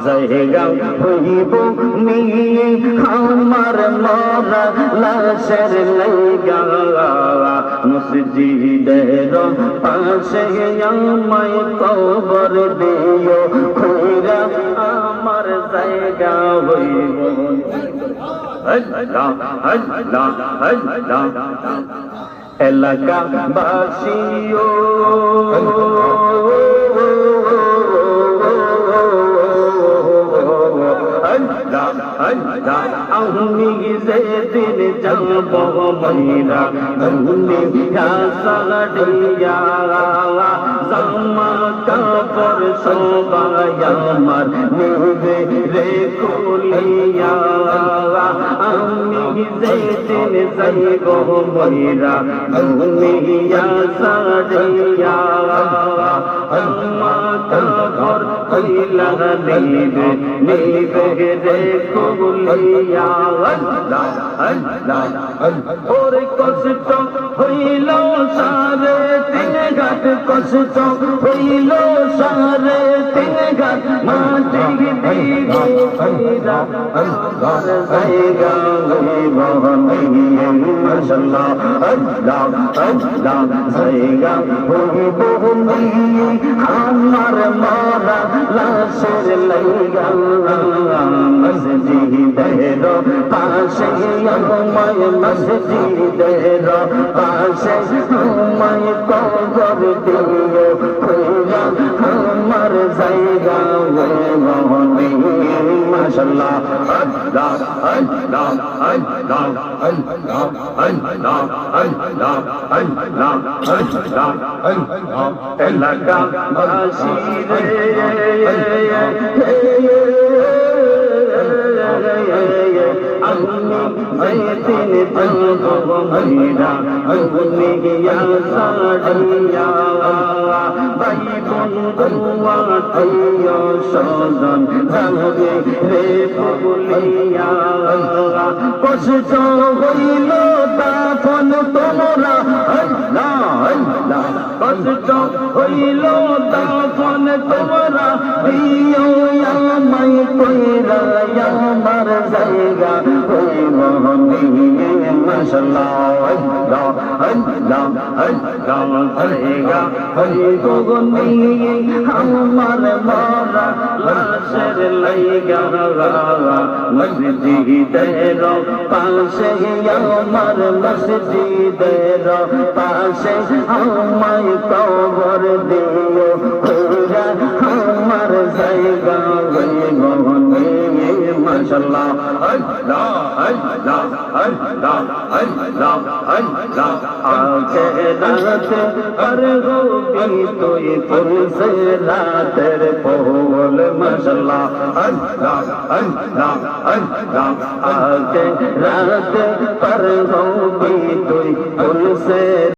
জায়গা হইব নিয়ে আমার মরা লাশের লাইগা মসজিদের পাশে আমায় কবর দিও খুঁড়া আমার জায়গা হইব এলাকাবাসীও আমি যেদিন যাব মহিলা দুনিয়া সাড়িয়া জামা কাপড় সবাই আমার নেবে রে খুলিয়া আমি যেদিন যাইব মহিলা দুনিয়া সাড়িয়া জামা কাপড় খুলিয়া নেবে নেবে রে খুলিয়া ওরে কষ্ট হইল সারে তিন ঘাট কষ্ট হইল সারে তিন ঘাট মাটি দিগা জায়গা হইব মাশাআল্লাহ আল্লাহ আল্লাহ জায়গা হইব আমার মরা লাশের লাইগা মসজিদের পাশে আমায় মসজিদের পাশে আমায় কবর দিও খুঁড়া আমার জায়গা মনে মাশাআল্লাহ আল্লাহ আল্লাহ আল্লাহ আল্লাহ আল্লাহ আল্লাহ আল্লাহ আল্লাহ আল্লাহ এলাকাবাসী তিন যাব মহিলা দুনিয়া সাড়িয়া ভাই বন্ধু আত্মীয় স্বজন যাবে রে বলিয়া কষ্ট হইল দাফন তোমরা আল্লাহ আল্লাহ কষ্ট হইল দাফন তোমরা দিও আমায় কইরা আমার জায়গা হইব মাশাআল্লাহ আল্লাহ আল্লাহ আল্লাহ জায়গা হইব আমার মরা লাশের লাইগা মসজিদের পাশে আমার মসজিদের পাশে আমায় কবর দিও খুঁড়া আমার জায়গা হইব মাশাআল্লাহ আল্লাহ আল্লাহ আল্লাহ আল্লাহ আল্লাহ আখেরাত पर होगी तुई पुरसे रातर पोल माशाअल्लाह अल्लाह अल्लाह अल्लाह आखिरात पर होगी तुई पुरसे